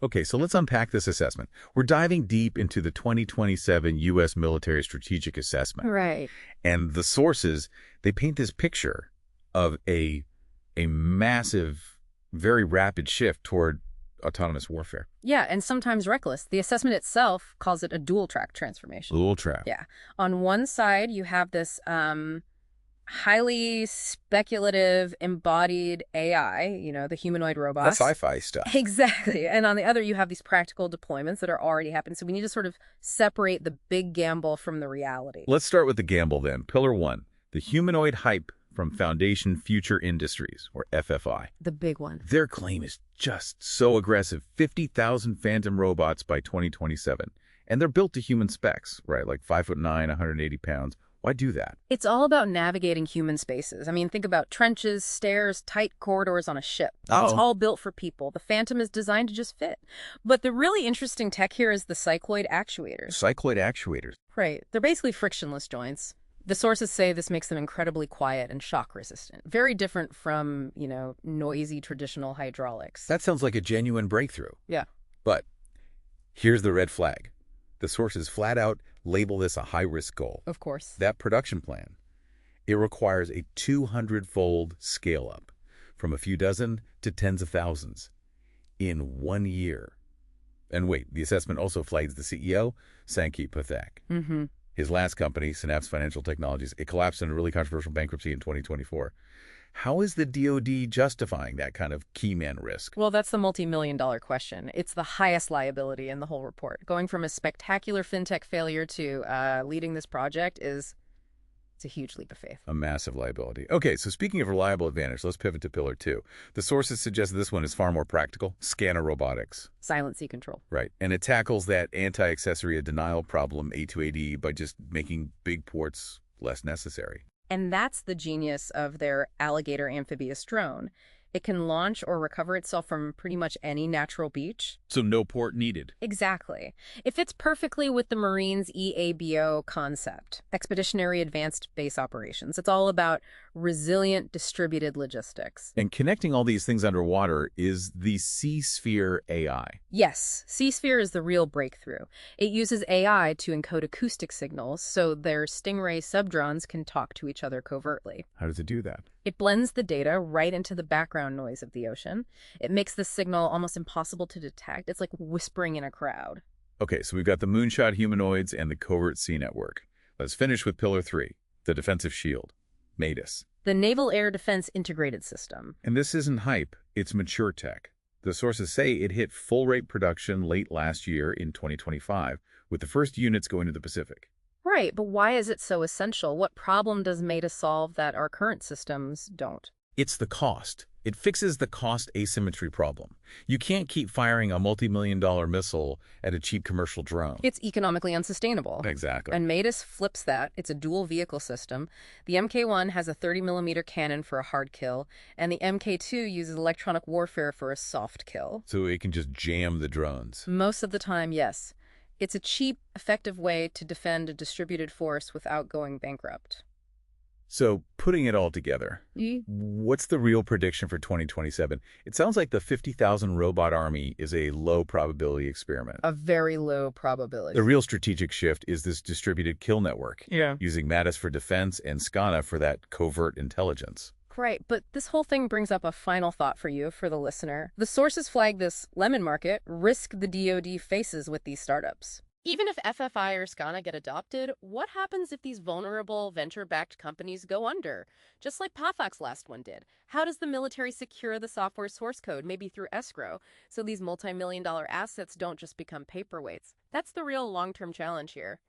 Okay, so let's unpack this assessment. We're diving deep into the 2027 U.S. Military Strategic Assessment. Right. And the sources, they paint this picture of a massive, very rapid shift toward autonomous warfare. Yeah, and sometimes reckless. The assessment itself calls it a dual-track transformation. Dual track. Yeah. On one side, you have this highly speculative embodied AI, the humanoid robots. That's sci-fi stuff. Exactly. And on the other, you have these practical deployments that are already happening. So we need to sort of separate the big gamble from the reality. Let's start with the gamble then. Pillar 1, the humanoid hype from Foundation Future Industries, or FFI. The big one. Their claim is just so aggressive, 50,000 Phantom robots by 2027. And they're built to human specs, right? Like 5'9", 180 pounds. Why do that? It's all about navigating human spaces. I mean, think about trenches, stairs, tight corridors on a ship. It's all built for people. The Phantom is designed to just fit. But the really interesting tech here is the cycloid actuators. Cycloid actuators. Right. They're basically frictionless joints. The sources say this makes them incredibly quiet and shock resistant. Very different from, noisy traditional hydraulics. That sounds like a genuine breakthrough. Yeah. But here's the red flag. The sources flat out label this a high-risk goal. Of course. That production plan, it requires a 200-fold scale-up from a few dozen to tens of thousands in 1 year. And wait, the assessment also flags the CEO, Sankey Pathak. Mm-hmm. His last company, Synapse Financial Technologies, it collapsed in a really controversial bankruptcy in 2024. How is the DoD justifying that kind of key man risk? Well, that's the multi-million-dollar question. It's the highest liability in the whole report. Going from a spectacular fintech failure to leading this project it's a huge leap of faith. A massive liability. Okay, so speaking of reliable advantage, let's pivot to Pillar 2. The sources suggest this one is far more practical. Scanner robotics. Silent sea control. Right, and it tackles that anti-accessory denial problem, A2AD, by just making big ports less necessary. And that's the genius of their Alligator amphibious drone. It can launch or recover itself from pretty much any natural beach. So no port needed. Exactly. It fits perfectly with the Marines' EABO concept, Expeditionary Advanced Base Operations. It's all about resilient, distributed logistics. And connecting all these things underwater is the Sea-Sphere AI. Yes, Sea-Sphere is the real breakthrough. It uses AI to encode acoustic signals so their Stingray subdrones can talk to each other covertly. How does it do that? It blends the data right into the background noise of the ocean. It makes the signal almost impossible to detect. It's like whispering in a crowd. Okay, so we've got the moonshot humanoids and the covert sea network. Let's finish with Pillar 3, the defensive shield, MADIS. The Naval Air Defense Integrated System. And this isn't hype, it's mature tech. The sources say it hit full-rate production late last year in 2025, with the first units going to the Pacific. Right, but why is it so essential? What problem does MADIS solve that our current systems don't? It's the cost. It fixes the cost asymmetry problem. You can't keep firing a multi-million-dollar missile at a cheap commercial drone. It's economically unsustainable. Exactly. And MADIS flips that. It's a dual vehicle system. The MK1 has a 30mm cannon for a hard kill, and the MK2 uses electronic warfare for a soft kill. So it can just jam the drones. Most of the time, yes. It's a cheap, effective way to defend a distributed force without going bankrupt. So, putting it all together, what's the real prediction for 2027? It sounds like the 50,000 robot army is a low probability experiment. A very low probability. The real strategic shift is this distributed kill network, using MADIS for defense and SCANA for that covert intelligence. Right, but this whole thing brings up a final thought for you, for the listener. The sources flag this lemon market risk the DoD faces with these startups. Even if FFI or SCANA get adopted, what happens if these vulnerable venture-backed companies go under? Just like Pathak's last one did. How does the military secure the software source code, maybe through escrow, so these multi-million-dollar assets don't just become paperweights? That's the real long-term challenge here.